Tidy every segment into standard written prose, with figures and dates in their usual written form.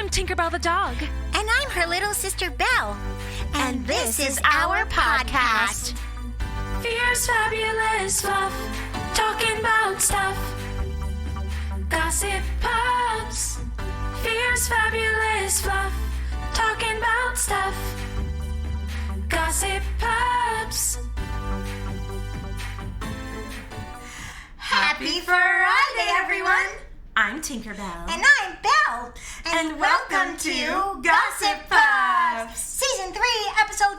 I'm Tinkerbelle the dog. And I'm her little sister, Belle. And this is our podcast. Fierce, fabulous fluff, talking about stuff. Gossip pups. Fierce, fabulous fluff, talking about stuff. Gossip pups. Happy FURiday, everyone. I'm Tinkerbelle. And I'm Belle. And welcome to Gossip Pups. Season 3, episode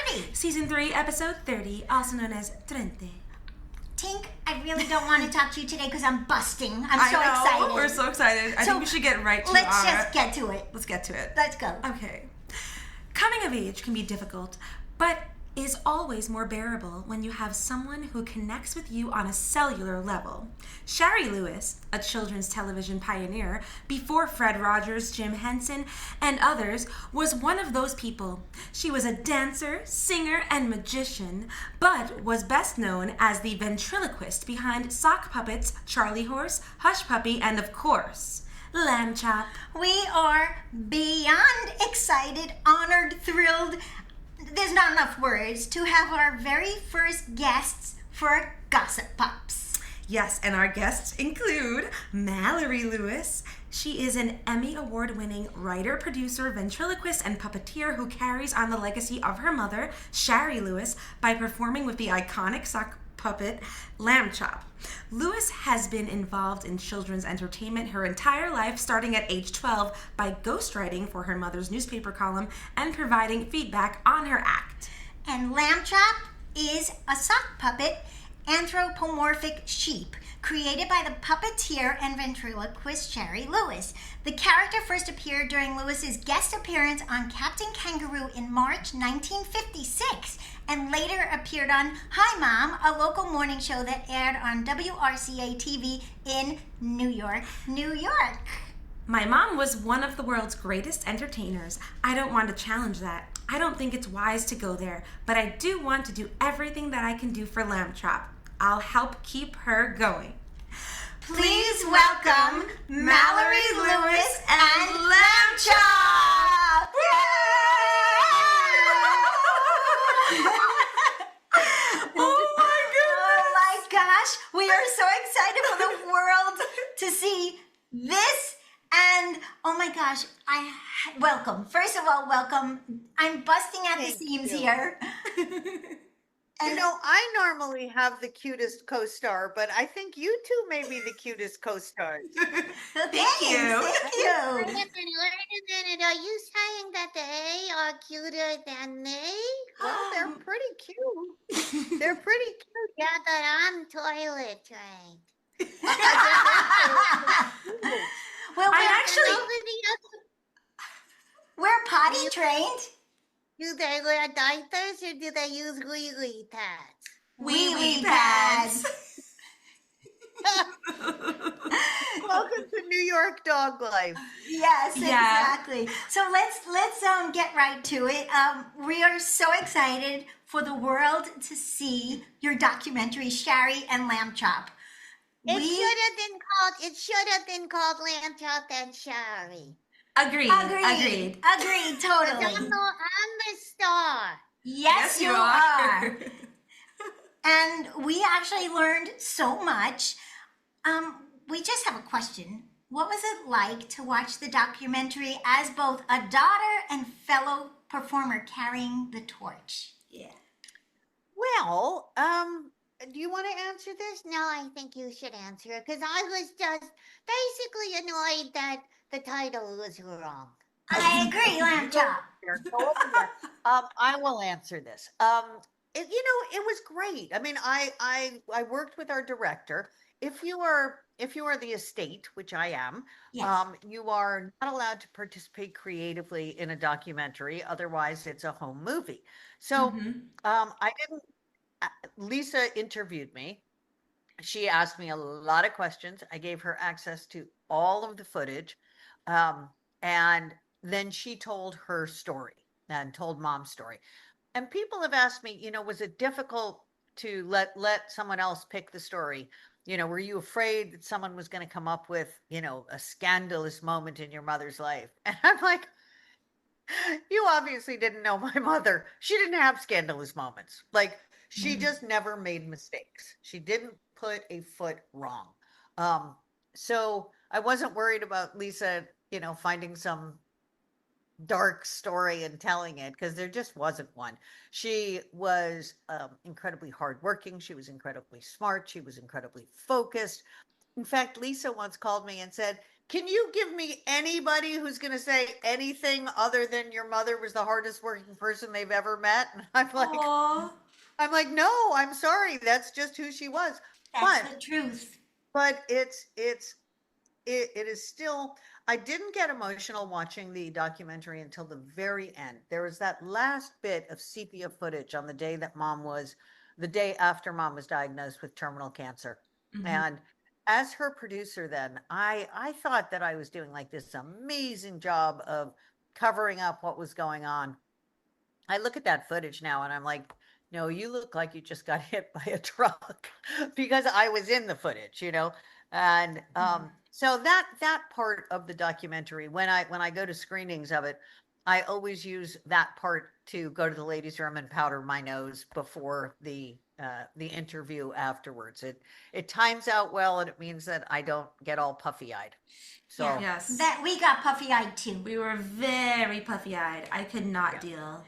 30. Season 3, episode 30, also known as Trente. Tink, I really don't want to talk to you today because I'm busting. I'm so excited. We're so excited. I think we should get right to Let's just get to it. Let's get to it. Let's go. Okay. Coming of age can be difficult, but is always more bearable when you have someone who connects with you on a cellular level. Shari Lewis, a children's television pioneer before Fred Rogers, Jim Henson, and others, was one of those people. She was a dancer, singer, and magician, but was best known as the ventriloquist behind sock puppets Charlie Horse, Hush Puppy, and of course, Lamb Chop. We are beyond excited, honored, thrilled. There's not enough words to have our very first guests for Gossip Pups. Yes, and our guests include Mallory Lewis. She is an Emmy Award-winning writer, producer, ventriloquist, and puppeteer who carries on the legacy of her mother, Shari Lewis, by performing with the iconic sock puppet Lamb Chop. Lewis has been involved in children's entertainment her entire life, starting at age 12 by ghostwriting for her mother's newspaper column and providing feedback on her act. And Lamb Chop is a sock puppet anthropomorphic sheep created by the puppeteer and ventriloquist Shari Lewis. The character first appeared during Lewis's guest appearance on Captain Kangaroo in March 1956 and later appeared on Hi Mom, a local morning show that aired on WRCA TV in New York, New York. My mom was one of the world's greatest entertainers. I don't want to challenge that. I don't think it's wise to go there, but I do want to do everything that I can do for Lamb Chop. I'll help keep her going. Please welcome Mallory Lewis and Lamb Chop! Oh my gosh, we are so excited for the world to see this. And oh my gosh, welcome. First of all, welcome. I'm busting at the seams here. And I normally have the cutest co-star, but I think you two may be the cutest co-stars. Thank you. Wait a minute. Are you saying that they are cuter than me? Well, they're pretty cute. They're pretty cute. Yeah, but I'm toilet trained. Well, we're potty You- trained. Do they wear diapers or do they use wee-wee pads? Wee-wee pads. Welcome to New York dog life. Yes, Yeah. exactly. So let's get right to it. We are so excited for the world to see your documentary, Shari and Lamb Chop. It should have been called Lamb Chop and Shari. Agreed. Agreed, totally. I'm the star. Yes, you are. And we actually learned so much. We just have a question. What was it like to watch the documentary as both a daughter and fellow performer carrying the torch? Yeah. Well, do you want to answer this? No, I think you should answer it because I was just basically annoyed that the title was wrong. I agree, Lamb Chop. I will answer this. It was great. I mean, I worked with our director. If you are the estate, which I am, Yes. you are not allowed to participate creatively in a documentary. Otherwise, it's a home movie. So I didn't. Lisa interviewed me. She asked me a lot of questions. I gave her access to all of the footage. And then she told her story and told mom's story. And people have asked me, was it difficult to let someone else pick the story? were you afraid that someone was going to come up with, a scandalous moment in your mother's life? And I'm like, you obviously didn't know my mother. She didn't have scandalous moments. Like, she just never made mistakes. She didn't put a foot wrong. Um, so I wasn't worried about Lisa, finding some dark story and telling it, because there just wasn't one. She was incredibly hardworking. She was incredibly smart. She was incredibly focused. In fact, Lisa once called me and said, "Can you give me anybody who's going to say anything other than your mother was the hardest working person they've ever met?" And Aw. I'm like, "No, I'm sorry. That's just who she was." That's But the truth. but it is still, I didn't get emotional watching the documentary until the very end. There was that last bit of sepia footage on the day after mom was diagnosed with terminal cancer. And as her producer, then I thought that I was doing like this amazing job of covering up what was going on. I look at that footage now and I'm like, no, you look like you just got hit by a truck, because I was in the footage, And so that part of the documentary, when I go to screenings of it, I always use that part to go to the ladies' room and powder my nose before the interview afterwards. It times out well, and it means that I don't get all puffy eyed. So Yeah. Yes. That we got puffy eyed too. We were very puffy eyed. I could not deal.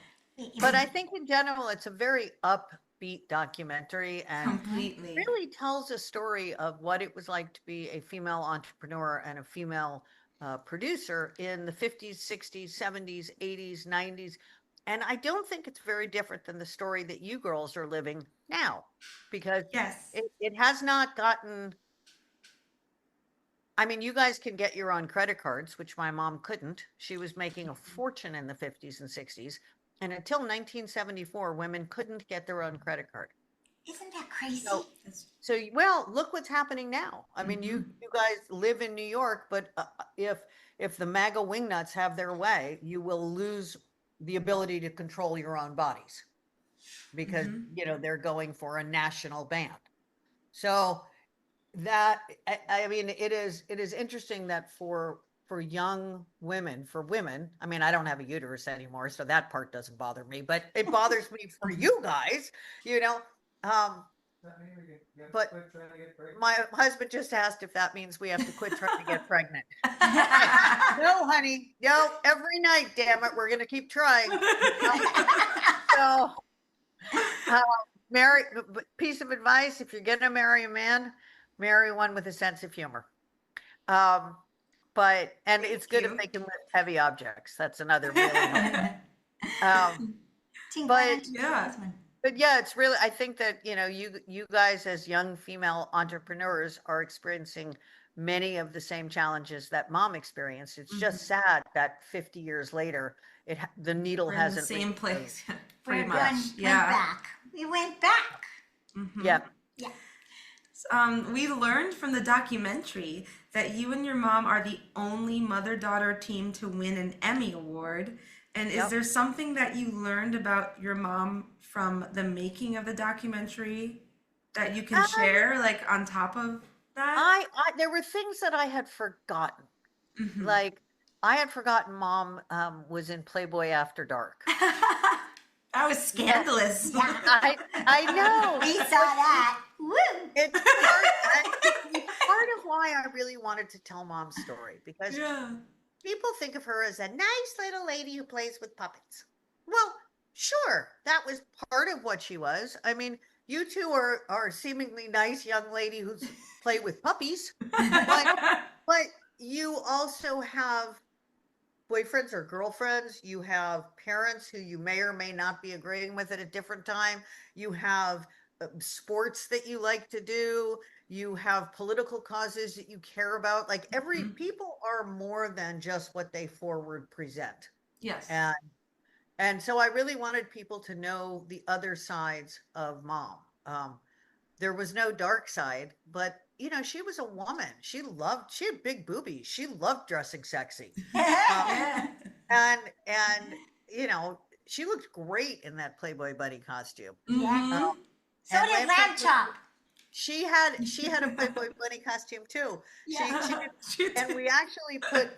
but I think in general, it's a very upbeat documentary, and Completely. really tells a story of what it was like to be a female entrepreneur and a female producer in the 50s, 60s, 70s, 80s, 90s. And I don't think it's very different than the story that you girls are living now, because Yes. it has not gotten. I mean, you guys can get your own credit cards, which my mom couldn't. She was making a fortune in the 50s and 60s. And until 1974, women couldn't get their own credit card. Isn't that crazy? So, well, look what's happening now. I mean, you guys live in New York, but if the MAGA wingnuts have their way, you will lose the ability to control your own bodies, because they're going for a national ban. So that, I mean, it is interesting that for young women, for women, I mean, I don't have a uterus anymore, so that part doesn't bother me, but it bothers me for you guys, but my husband just asked if that means we have to quit trying to get pregnant. No, honey, no, every night, damn it, we're going to keep trying. So, marry, piece of advice: if you're going to marry a man, marry one with a sense of humor. But it's good if they can lift heavy objects. That's another really but Yeah. but yeah, it's really, I think that, you guys as young female entrepreneurs are experiencing many of the same challenges that mom experienced. It's just sad that 50 years later, the needle We're in the hasn't same reached place. We're Pretty much. went Yeah. back. We went back. Yeah. Yeah. We learned from the documentary that you and your mom are the only mother-daughter team to win an Emmy Award. And is there something that you learned about your mom from the making of the documentary that you can share, like on top of that? There were things that I had forgotten. Like, I had forgotten mom was in Playboy After Dark. That was scandalous. Yeah. I know. We saw that. Woo! It's part of why I really wanted to tell mom's story, because people think of her as a nice little lady who plays with puppets. Well, sure, that was part of what she was. I mean, you two are seemingly nice young lady who's play with puppies, but you also have boyfriends or girlfriends. You have parents who you may or may not be agreeing with at a different time. You have sports that you like to do. You have political causes that you care about. Like, people are more than just what they forward present. Yes. And so I really wanted people to know the other sides of mom. There was no dark side, but she was a woman. She had big boobies. She loved dressing sexy. And she looked great in that Playboy bunny costume. Yeah. So did Lamb Chop. she had a Playboy bunny costume too. She did, She and did. we actually put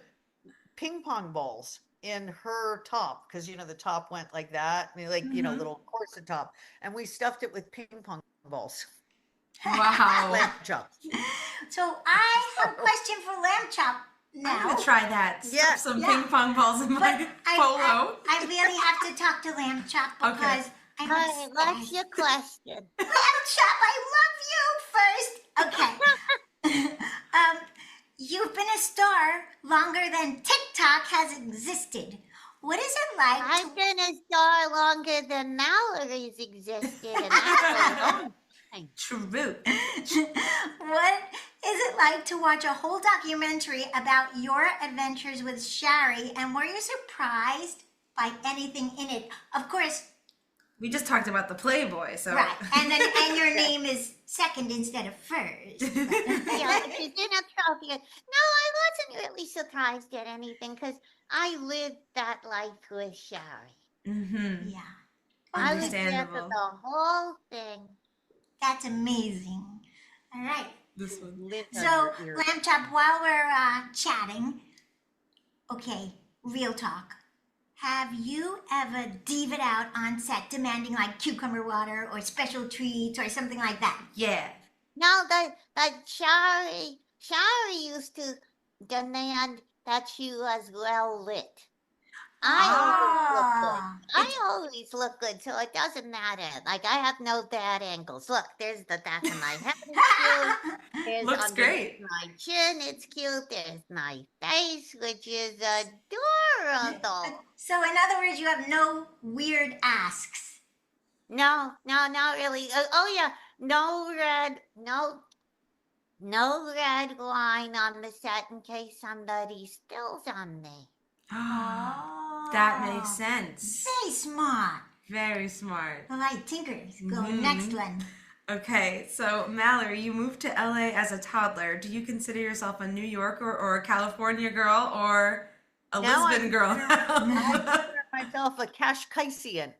ping pong balls in her top because the top went like that, like little corset top, and we stuffed it with ping pong balls. Wow. Lamb chop. So I have a question for Lamb Chop I'm now. gonna try that. Stuff Yeah. some Yeah. ping pong balls in my But polo. I really have to talk to Lamb Chop because I'm All right, what's obsessed. your question? Lamb Chop, I love you first. Okay. You've been a star longer than TikTok has existed. What is it like to I've been a star longer than Mallory's existed, and that's a long time. True. What is it like to watch a whole documentary about your adventures with Shari, and were you surprised by anything in it? Of course, We just talked about the Playboy, so right. And your name is second instead of first. Yeah, but she's in a trophy. No, I wasn't really surprised at anything because I lived that life with Shari. Mm-hmm. Yeah. I was there for Understandable. the whole thing. That's amazing. All right. This one. Lit So, under your ear. Lamb Chop, while we're chatting, okay, real talk. Have you ever diva'd out on set demanding like cucumber water or special treats or something like that? Yeah. No, that Shari used to demand that she was well lit. Ah. I always look good, so it doesn't matter. Like I have no bad angles. Look, there's the back of my head. It's cute. There's Looks underneath great. my chin. It's cute. There's my face, which is adorable. So, in other words, you have no weird asks. No, not really. Oh yeah, no red wine on the set in case somebody spills on me. That makes sense. Very smart. Very smart. All right, Tinkers, go Mhm. next one. Okay, so Mallory, you moved to LA as a toddler. Do you consider yourself a New Yorker or a California girl or a Now Lisbon girl? I consider myself a Cascasian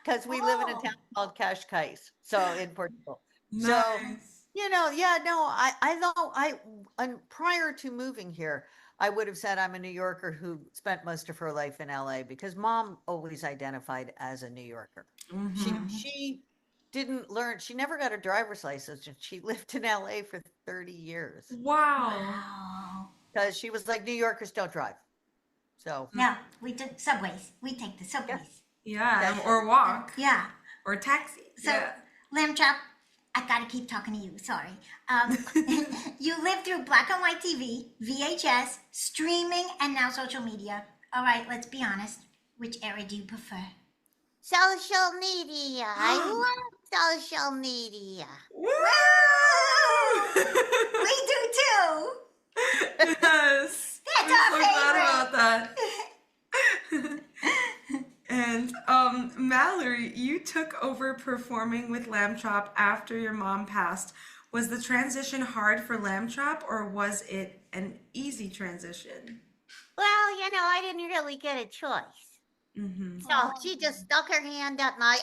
because we live in a Oh. town called Cascais, so in Portugal. So Nice. yeah, no, I thought and prior to moving here, I would have said I'm a New Yorker who spent most of her life in LA because mom always identified as a New Yorker. Mhm. She didn't learn, she never got a driver's license and she lived in LA for 30 years Wow. Wow. because she was like, New Yorkers don't drive. So No, we took subways. We take the subways. Yeah, or walk Yeah. or taxi. So, Yeah. Lamb Chop, I gotta keep talking to you. Sorry. You lived through black and white TV, VHS, streaming, and now social media. All right, let's be honest. Which era do you prefer? Social media. I love social media. Woo! We do too. Yes. That's I'm our so glad favorite. about that. And Mallory, you took over performing with Lamb Chop after your mom passed. Was the transition hard for Lamb Chop or was it an easy transition? Well, I didn't really get a choice. Mm-hmm. So she just stuck her hand up my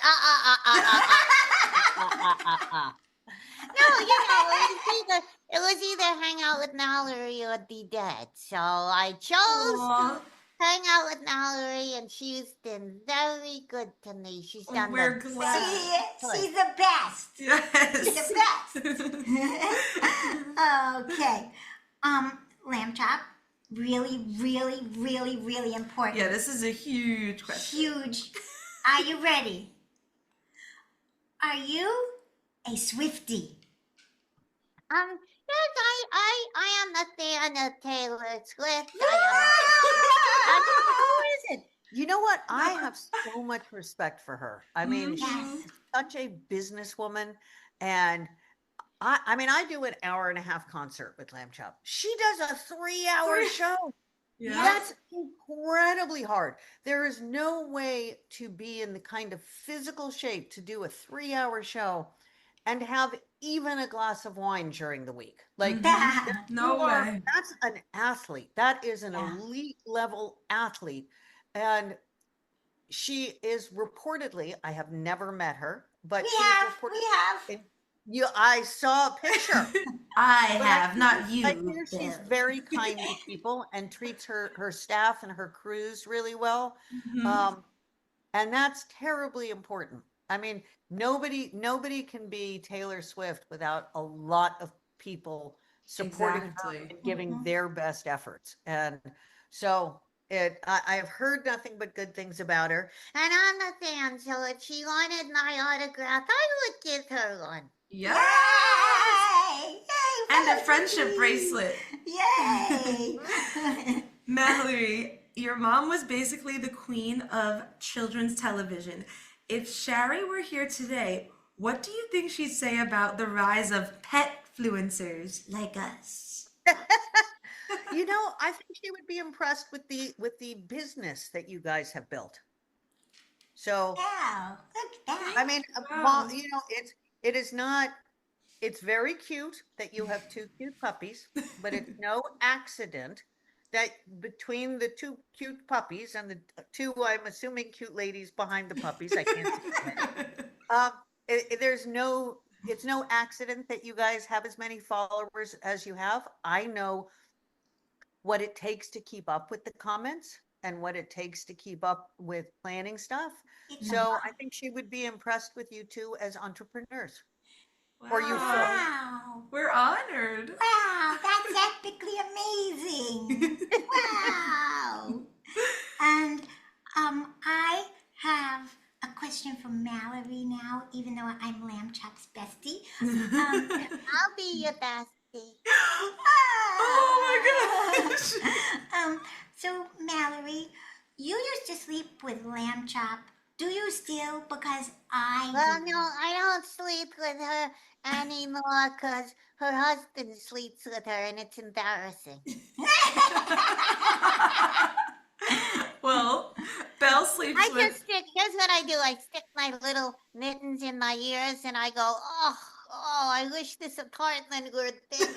No, it was either hang out with Mallory or be dead. So I chose Aw. to hang out with Mallory, and she's been very good to me. She's done We're the glad. She's the best. Yes. She's the best. Okay. Lamb Chop, really, really, really, really important. Yeah, this is a huge question. Huge. Are you ready? Are you a Swiftie? Yes, I am a fan of Taylor Swift. who is it? You know what? I have so much respect for her. I mean, Yes. she's such a businesswoman. And I do an hour and a half concert with Lamb Chop. She does a 3-hour show. Yeah. That's incredibly hard. There is no way to be in the kind of physical shape to do a 3-hour show and have even a glass of wine during the week. Like, No way. that's an athlete. That is an Yeah. elite level athlete. And she is reportedly, I have never met her, but We she is have. reported We have. I saw a picture. I But have, not you. I hear she's Bill. very kind to people and treats her staff and her crews really well. Mhm. Um, and that's terribly important. I mean, nobody can be Taylor Swift without a lot of people supporting her Exactly. and giving Mhm. their best efforts. And so I have heard nothing but good things about her. And I'm a fan, so if she wanted my autograph, I would give her one. Yes. Yay! Yay! And a Felicity! friendship bracelet. Yay! Mallory, your mom was basically the queen of children's television. If Shari were here today, what do you think she'd say about the rise of pet fluencers like us? I think she would be impressed with the business that you guys have built. So, Wow, look at that. I mean, Wow. it is not. It's very cute that you have two cute puppies, but it's no accident that between the two cute puppies and the two, I'm assuming, cute ladies behind the puppies, I can't see them. Um, it's no accident that you guys have as many followers as you have. I know what it takes to keep up with the comments and what it takes to keep up with planning stuff. It's a So I think she would be impressed with you two as entrepreneurs, or you four. wow. We're honored. Wow, that's epically amazing. Wow. And I have a question for Mallory now, even though I'm Lamb Chop's bestie. I'll be your bestie. Oh my gosh. So Mallory, you used to sleep with Lamb Chop. Do you still? Because I Well, do. no, I don't sleep with her anymore because her husband sleeps with her and it's embarrassing. Well, Belle sleeps I with. just stick, here's what I do. I stick my little mittens in my ears and I go, oh, I wish this apartment were bigger.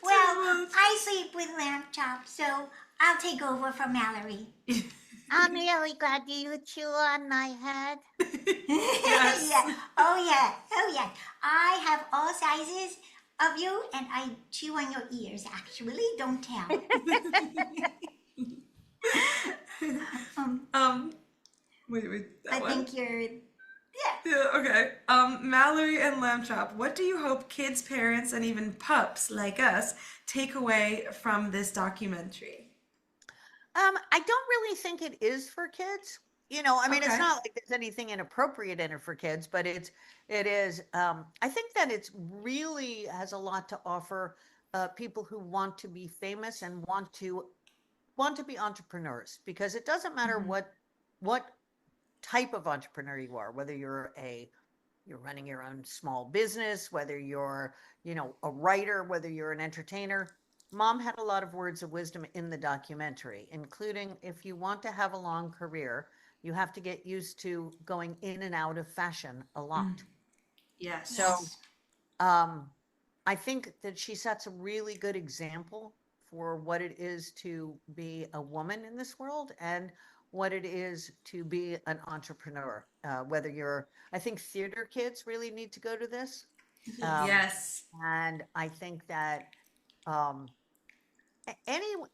Well, I sleep with Lamb Chop, so I'll take over for Mallory. I'm really glad you chew on my head. Yes. Yeah. Oh yeah. Oh yeah. I have all sizes of you, and I chew on your ears. Actually, don't tell. um, Wait, that I one? think you're. Yeah. Yeah, okay. Mallory and Lamb Chop, what do you hope kids, parents, and even pups like us take away from this documentary? I don't really think it is for kids. I mean, it's Okay. not like there's anything inappropriate in it for kids, but it is. I think that it's really has a lot to offer people who want to be famous and want to be entrepreneurs, because it doesn't matter Mhm. what type of entrepreneur you are, whether you're running your own small business, whether you're, a writer, whether you're an entertainer. Mom had a lot of words of wisdom in the documentary, including if you want to have a long career, you have to get used to going in and out of fashion a lot. Yes. So, Yes. um, I think that she sets a really good example for what it is to be a woman in this world and what it is to be an entrepreneur. I think theater kids really need to go to this. Yes. Um, Yes. and I think that um,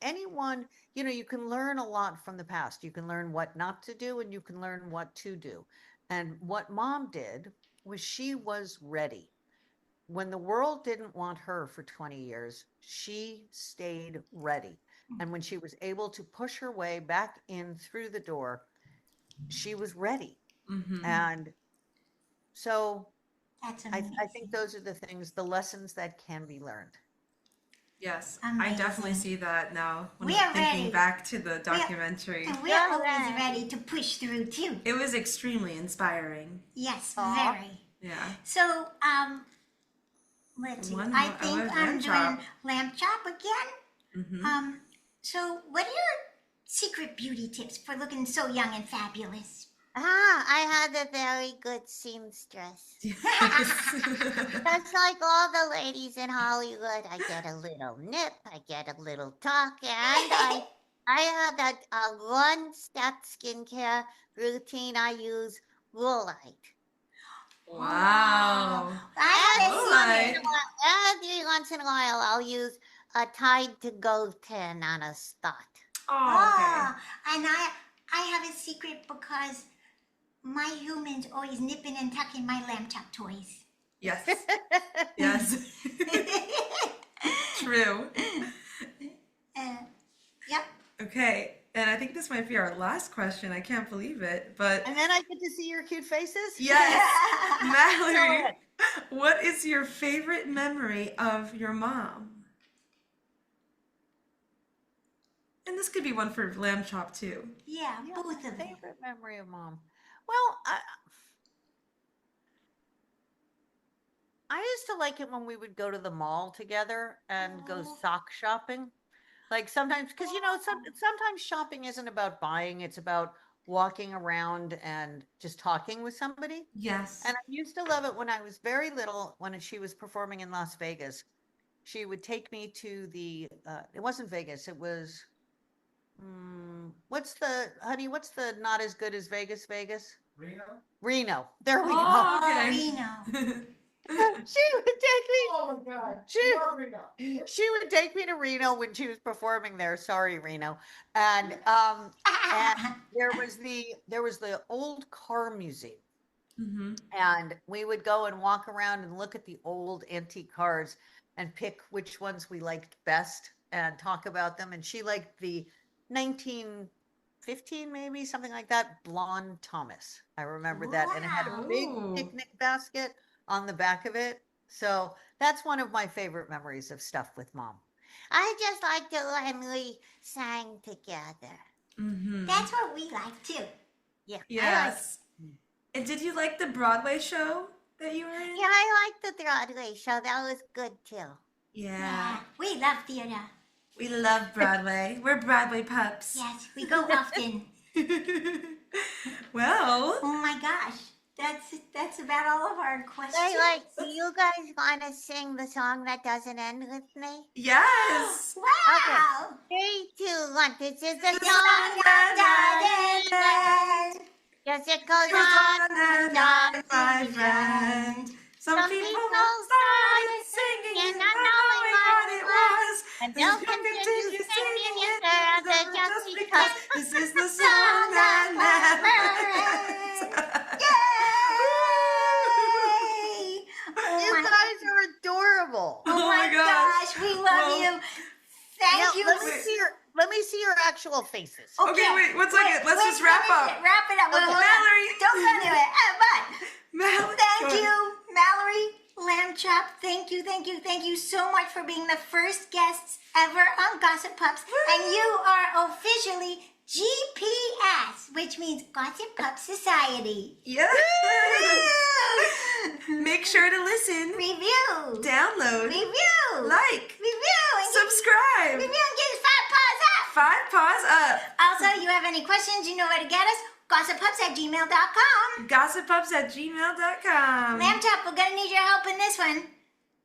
anyone, you can learn a lot from the past. You can learn what not to do and you can learn what to do. And what mom did was she was ready. When the world didn't want her for 20 years, she stayed ready. And when she was able to push her way back in through the door, she was ready. Mm-hmm. And so That's I think amazing. those are the things, the lessons that can be learned. Yes. I definitely Amazing. see that now when We I'm are thinking ready. back to the documentary. And we're You're always right. ready to push through too. It was extremely inspiring. Yes, Aw. very. Yeah. So, let's see. One I more- think Lamb I'm Chop. doing Lamb Chop again. Mm-hmm. So what are your secret beauty tips for looking so young and fabulous? I had a very good seamstress. Just like all the ladies in Hollywood, I get a little nip, I get a little tuck, and I have that one-step skincare routine I use woolite. Wow. Every once in a while, I'll use a Tide to Go tin on a spot. Oh, And I have a secret because my humans always nipping and tucking my lamb chop toys. Yes. Yes. True. Yep. Okay. And I think this might be our last question. I can't believe it. But And then I get to see your cute faces? yes, Go Mallory, ahead. what is your favorite memory of your mom? And this could be one for lamb chop too. Yeah, Yeah, both my of them. favorite memory of mom. Well, I used to like it when we would go to the mall together and go sock shopping. Like sometimes, because sometimes shopping isn't about buying, it's about walking around and just talking with somebody. Yes. And I used to love it when I was very little, when she was performing in Las Vegas. She would take me to it wasn't Vegas, it was, what's the not as good as Vegas, Vegas? Reno. There we go. Oh, okay. Reno. She would take me. Oh my God. She would take me to Reno when she was performing there. Sorry, Reno. And there was the old car museum. Mm-hmm. And we would go and walk around and look at the old antique cars and pick which ones we liked best and talk about them. And she liked the 1915, maybe something like that, blonde Thomas. I remember that. And it had a big Wow. picnic basket on the back of it. So that's one of my favorite memories of stuff with mom. I just liked it when we sang together. Mm-hmm. That's what we like too. Yeah. Yes. And did you like the Broadway show that you were in? Yeah, I liked the Broadway show. That was good too. Yeah. We love theater. We love Broadway. We're Broadway pups. Yes, we go often. Well, Oh my gosh. That's about all of our questions. Do you guys want to sing the song that doesn't end with me? yes. Wow. 3, 2, 1. This is the Song song that doesn't end. Yes, it goes Goes on and on, my friend. Some people started singing, not knowing what it was. And You they'll can continue singing it it just because this is the song that never ends. Yay! You guys are adorable. Oh my gosh, we love Well, you. Thank Now, you. let me see your actual faces. Okay, wait, one second. Let's just wrap up. Wrap it up. Okay, Hold on. Mallory. Don't go to it. But Mallory, thank you, Mallory Lamb Chop. Thank you so much for being the first guests ever on Gossip Pups. And you are officially GPS, which means Gossip Pup Society. Yeah. Make sure to listen, Review. download, like, Review. And subscribe. Review and give us 5 paws up. 5 paws up. Also, you have any questions, you know where to get us. GossipPups@gmail.com. Gossippups@gmail.com. Lamb Chop, we're going to need your help in this one.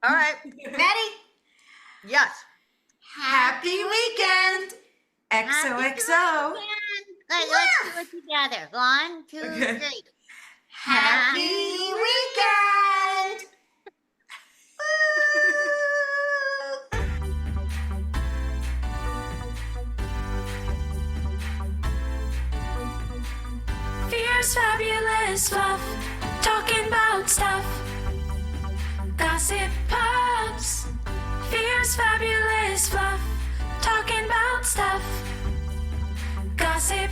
All right. Ready? Yes. Happy weekend. XOXO. Let's do it together. 1, 2, Okay. 3. Happy weekend. Fierce, fabulous fluff, talking about stuff. Gossip Pups. Fierce, fabulous fluff, talking about stuff. Gossip